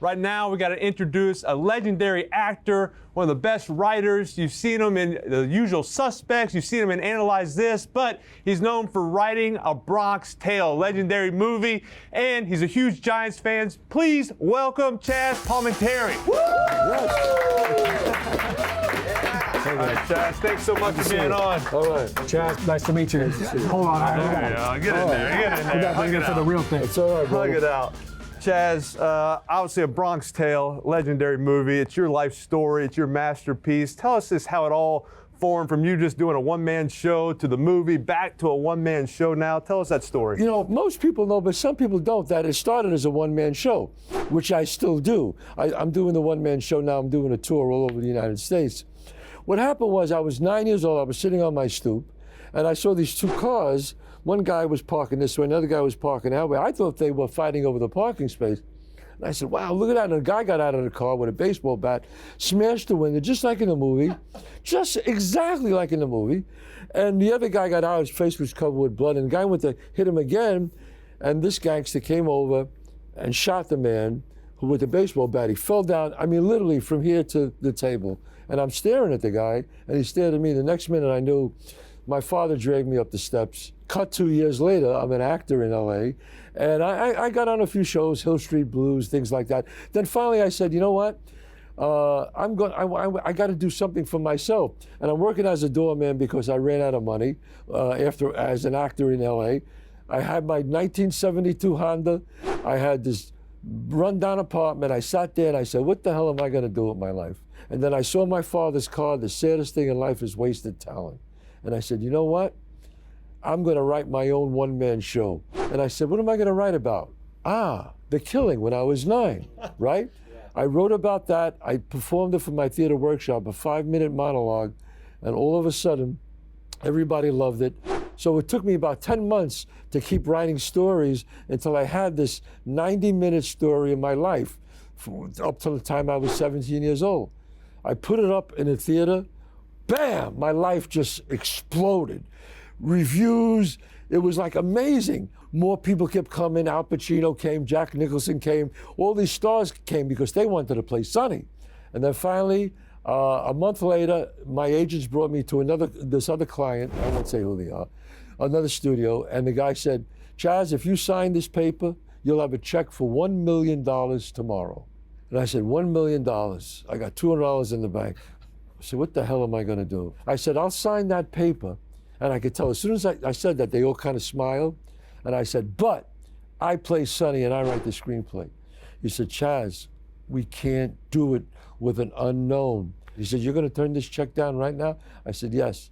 Right now, we got to introduce a legendary actor, one of the best writers. You've seen him in The Usual Suspects. You've seen him in Analyze This, but he's known for writing A Bronx Tale, a legendary movie, and he's a huge Giants fan. Please welcome Chazz Palminteri. All right, Chazz, thanks so much for being on. All right. Chazz, nice to meet you. Hold on. There you go. Get in there. We got here for the real thing. It's all right, bro. Hug it out. Chazz, obviously A Bronx Tale, legendary movie. It's your life story. It's your masterpiece. Tell us this, how it all formed from you just doing a one-man show to the movie, back to a one-man show now. Tell us that story. You know, most people know, but some people don't, that it started as a one-man show, which I still do. I'm doing the one-man show now. I'm doing a tour all over the United States. What happened was I was 9 years old. I was sitting on my stoop, and I saw these two cars. One guy was parking this way, another guy was parking that way. I thought they were fighting over the parking space. And I said, wow, look at that. And a guy got out of the car with a baseball bat, smashed the window, just like in the movie, just exactly like in the movie. And the other guy got out, his face was covered with blood, and the guy went to hit him again, and this gangster came over and shot the man who with the baseball bat. He fell down, I mean, literally from here to the table. And I'm staring at the guy, and he stared at me. The next minute I knew my father dragged me up the steps. Cut 2 years later, I'm an actor in LA, and I got on a few shows, Hill Street Blues, things like that. Then finally I said, you know what? I got to do something for myself. And I'm working as a doorman because I ran out of money as an actor in LA. I had my 1972 Honda. I had this rundown apartment. I sat there and I said, what the hell am I going to do with my life? And then I saw my father's car. The saddest thing in life is wasted talent. And I said, you know what? I'm going to write my own one-man show. And I said, what am I going to write about? The killing when I was 9, right? Yeah. I wrote about that. I performed it for my theater workshop, a 5-minute monologue, and all of a sudden, everybody loved it. So it took me about 10 months to keep writing stories until I had this 90-minute story of my life up till the time I was 17 years old. I put it up in a theater. Bam! My life just exploded. Reviews, it was like amazing. More people kept coming. Al Pacino came, Jack Nicholson came. All these stars came because they wanted to play Sonny. And then finally, a month later, my agents brought me to this other client, I won't say who they are, another studio, and the guy said, Chazz, if you sign this paper, you'll have a check for $1 million tomorrow. And I said, $1 million. I got $200 in the bank. I said, what the hell am I going to do? I said, I'll sign that paper. And I could tell, as soon as I said that, they all kind of smiled. And I said, but I play Sonny and I write the screenplay. He said, Chazz, we can't do it with an unknown. He said, you're going to turn this check down right now? I said, yes.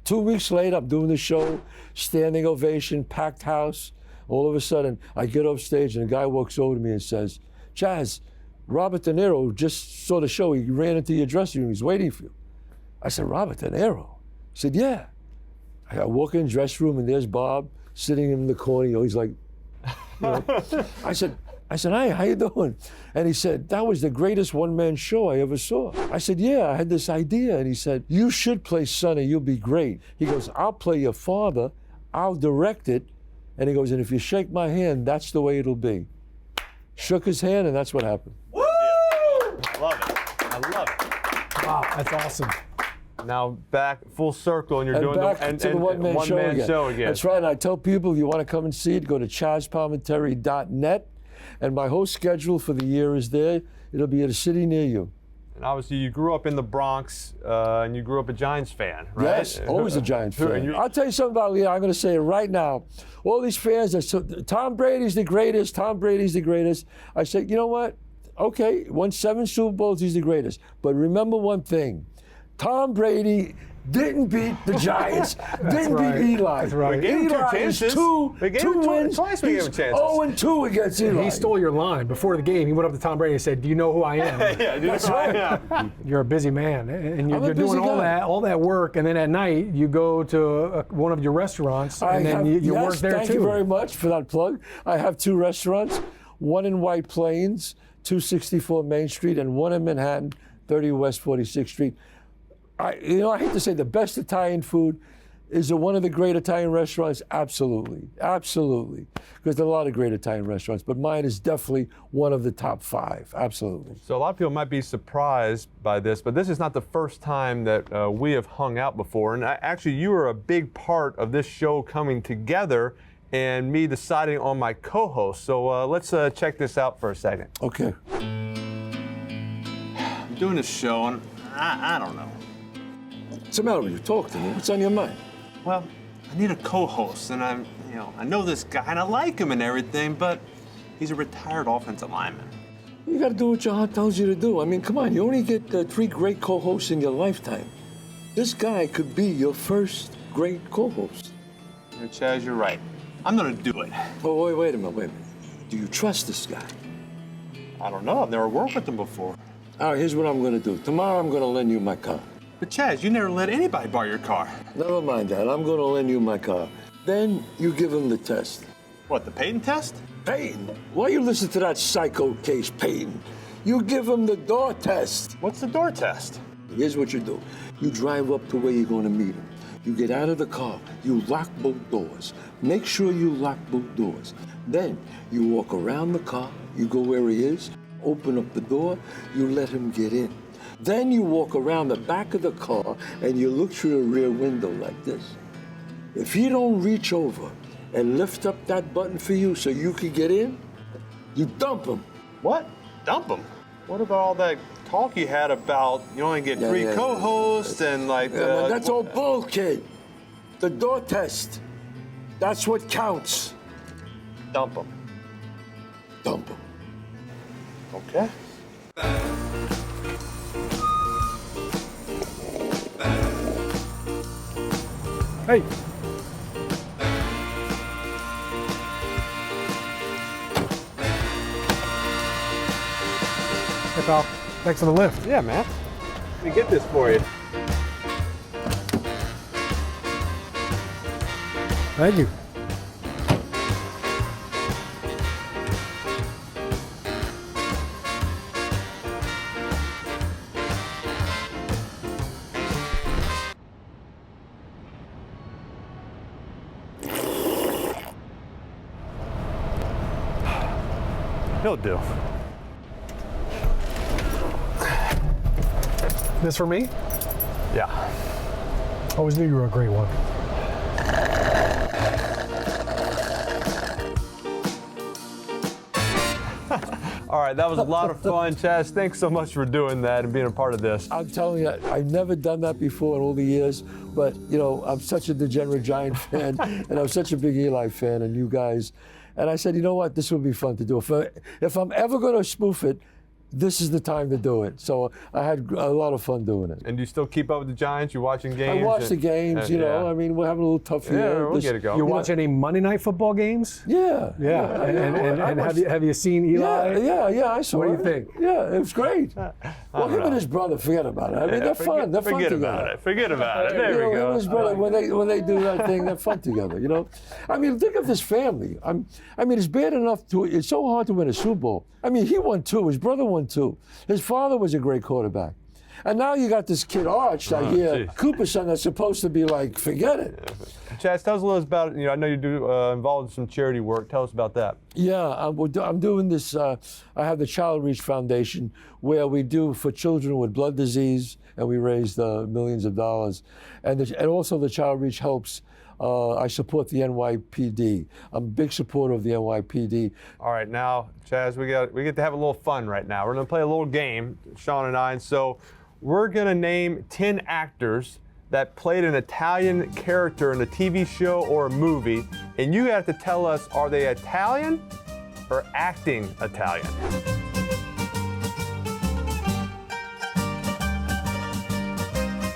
2 weeks later, I'm doing the show, standing ovation, packed house. All of a sudden, I get off stage and a guy walks over to me and says, Chazz, Robert De Niro just saw the show. He ran into your dressing room. He's waiting for you. I said, Robert De Niro? He said, yeah. I walk in the dressing room and there's Bob sitting in the corner. He's like, you know. I said, hi, how you doing? And he said, that was the greatest one-man show I ever saw. I said, yeah, I had this idea. And he said, you should play Sonny, you'll be great. He goes, I'll play your father, I'll direct it. And he goes, and if you shake my hand, that's the way it'll be. Shook his hand and that's what happened. Woo! I love it. I love it. Wow, that's awesome. Now back full circle, and you're doing the one-man show again. That's right. And I tell people, if you want to come and see it, go to chazzpalminteri.net. And my whole schedule for the year is there. It'll be at a city near you. And obviously, you grew up in the Bronx, and you grew up a Giants fan, right? Yes, always a Giants fan. I'll tell you something about Leo. I'm going to say it right now. All these fans that say, Tom Brady's the greatest, Tom Brady's the greatest. I say, you know what? Okay, won 7 Super Bowls, he's the greatest. But remember one thing. Tom Brady didn't beat the Giants, didn't beat Eli. That's right. We gave him 2 chances. Two wins. Twice we gave him chances. 0-2 against Eli. He stole your line. Before the game, he went up to Tom Brady and said, do you know who I am? Yeah, that's right. You're a busy man, and you're doing all that work, and then at night, you go to one of your restaurants, and then you work there too. Thank you very much for that plug. I have 2 restaurants, one in White Plains, 264 Main Street, and one in Manhattan, 30 West 46th Street. I hate to say the best Italian food, Is it one of the great Italian restaurants? Absolutely, absolutely. Because there are a lot of great Italian restaurants, but mine is definitely one of the top 5, absolutely. So a lot of people might be surprised by this, but this is not the first time that we have hung out before. And actually, you were a big part of this show coming together and me deciding on my co-host. So let's check this out for a second. Okay. I'm doing this show, and I don't know. What's the matter with you? Talk to me. What's on your mind? Well, I need a co-host, and I know this guy, and I like him and everything, but he's a retired offensive lineman. You got to do what your heart tells you to do. I mean, come on, you only get 3 great co-hosts in your lifetime. This guy could be your first great co-host. Chazz, you're right. I'm gonna do it. Oh, wait a minute. Do you trust this guy? I don't know. I've never worked with him before. All right, here's what I'm gonna do. Tomorrow I'm gonna lend you my car. But Chazz, you never let anybody borrow your car. Never mind that. I'm gonna lend you my car. Then you give him the test. What, the Peyton test? Peyton? Why you listen to that psycho case, Peyton? You give him the door test. What's the door test? Here's what you do. You drive up to where you're gonna meet him. You get out of the car. You lock both doors. Make sure you lock both doors. Then you walk around the car. You go where he is. Open up the door. You let him get in. Then you walk around the back of the car and you look through the rear window like this. If he don't reach over and lift up that button for you so you can get in, you dump him. What? Dump him? What about all that talk you had about you only get 3 co-hosts and like... man, that's all bull, kid. The door test. That's what counts. Dump him. Dump him. Okay. Hey. Hey, pal. Thanks for the lift. Yeah, man. Let me get this for you. Thank you. He'll do. This for me? Yeah. Always knew you were a great one. All right, that was a lot of fun, Chazz. Thanks so much for doing that and being a part of this. I'm telling you, I've never done that before in all the years, but, you know, I'm such a degenerate Giant fan, and I'm such a big Eli fan, and you guys. And I said, you know what, this would be fun to do. If I'm ever going to spoof it, this is the time to do it. So I had a lot of fun doing it. And do you still keep up with the Giants? You watching games? I watch the games, you know. I mean, we're having a little tough year. Yeah, we'll get it going. You watch any Monday night football games? Yeah. Yeah. And have you seen Eli? Yeah, I saw it. What do you think? Yeah, it was great. Well, him and his brother, forget about it. I mean, they're fun. They're fun together. Forget about it. There we go. Him and his brother, when they do that thing, they're fun together, you know. I mean, think of this family. I mean, it's bad enough it's so hard to win a Super Bowl. I mean, he won 2. His brother won 2. His father was a great quarterback. And now you got this kid Arch, I hear Cooper's son, that's supposed to be like, forget it. Chazz, tell us a little about, I know you do involved in some charity work. Tell us about that. Yeah, I'm doing this, I have the Child Reach Foundation where we do for children with blood disease and we raise millions of dollars. And also the Child Reach helps, I support the NYPD. I'm a big supporter of the NYPD. All right, now, Chazz, we get to have a little fun right now. We're going to play a little game, Shaun and I. And so we're going to name 10 actors that played an Italian character in a TV show or a movie. And you have to tell us, are they Italian or acting Italian?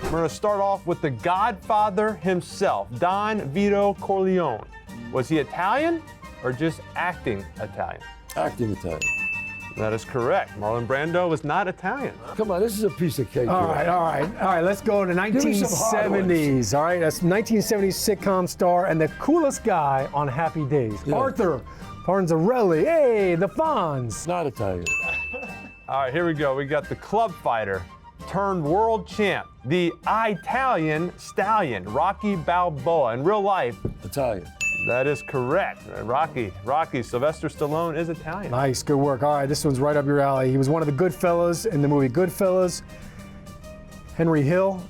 We're going to start off with the Godfather himself, Don Vito Corleone. Was he Italian or just acting Italian? Acting Italian. That is correct. Marlon Brando was not Italian. Come on, this is a piece of cake. All right. Let's go to 1970s. All right, that's 1970s sitcom star and the coolest guy on Happy Days. Yeah. Arthur Panzarelli. Hey, the Fonz. Not Italian. All right, here we go. We got the club fighter, turned world champ, the Italian stallion, Rocky Balboa. In real life, Italian. that is correct. Rocky, Sylvester Stallone is Italian. Nice, good work. All right, this one's right up your alley. He was one of the Goodfellas in the movie Goodfellas. Henry Hill,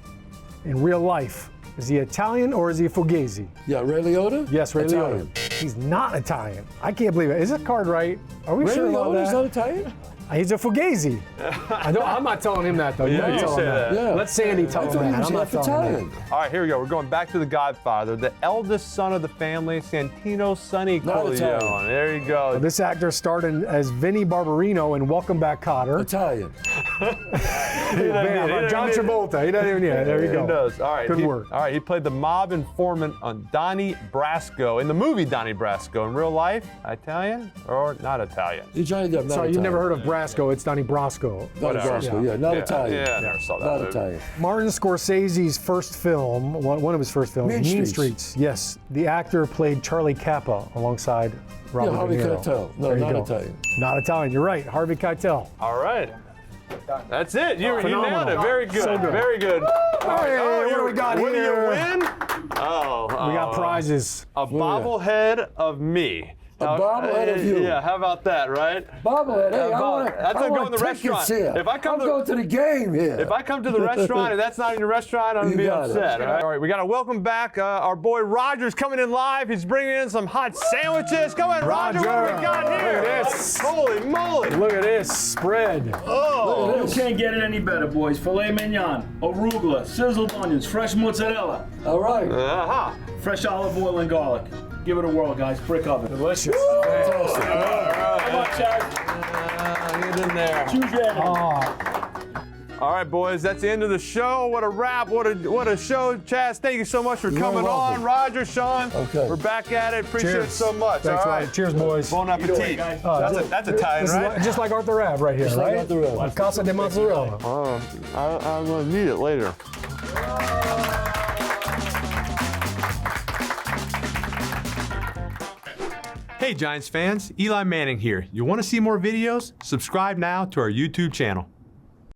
in real life, is he Italian or is he Fugazi? Yeah, Ray Liotta? Yes, Ray Italian. Liotta. He's not Italian. I can't believe it. Is this card right? Are we Ray sure about Liotta's that? not Italian? He's a Fugazi. I'm not telling him that, though. You Yeah, you tell say him that. that. Yeah. Let Sandy tell I him thought he that. was I'm not half telling him Italian. All right, here we go. We're going back to The Godfather, the eldest son of the family, Santino Sonny Not Italian. Corleone. There you go. that. This actor starred as Vinnie Barbarino in Welcome Back, Kotter. Italian. Bam, John Travolta. He doesn't even, yeah, there you go. He does. All right. Good work. All right. He played the mob informant on Donnie Brasco in the movie Donnie Brasco. In real life, Italian or not Italian? He's Johnny Depp, not Sorry, Italian. you've never heard of Brasco. It's Donnie Brasco. Not Whatever. Brasco, yeah, not Italian. Yeah, I never saw that Not movie. Italian. Martin Scorsese's first film, one of his first films, Mean Streets. Yes, the actor played Charlie Kappa alongside Robert Yeah, Harvey De Niro. Keitel. No, There you not go. Italian. Not Italian. You're right. Harvey Keitel. All right. That's it. You nailed Phenomenal. it. Very good. So good. Very good. All right. Hey, what do we got what here? do you win? Oh. We got prizes. A bobblehead of me. A bobblehead of you. Yeah, how about that, right? Bobblehead, hey, I want That's like going to the tickets restaurant. here. If I come I'm to- going to the game here. If I come to the restaurant and that's not in your restaurant, I'm going to be You got it. upset. All right, we got to welcome back our boy Roger's coming in live. He's bringing in some hot sandwiches. Go ahead, Roger. What do we got Roger, here? look at this. Holy moly. Look at this spread. Oh. Look at You can't get it any better, boys. Filet mignon, arugula, sizzled onions, fresh mozzarella, All right. Uh-huh. fresh olive oil and garlic. Give it a whirl, guys. Brick oven. Delicious. Fantastic. Come on, Chazz. Get in there. Choose your end. Oh, All right, boys, that's the end of the show. What a wrap. What a show. Chazz, thank you so much for coming on. welcome. Roger, Shaun, Okay. we're back at it. Appreciate it cheers. so much. Thanks, all right. Roger. Cheers, boys. Bon appetit. guys. That's Italian, This is right? just like Arthur Ave right here, Just like right? Arthur Ave. Casa de Mozzarella. I'm going to need it later. Hey Giants fans, Eli Manning here. You want to see more videos? Subscribe now to our YouTube channel.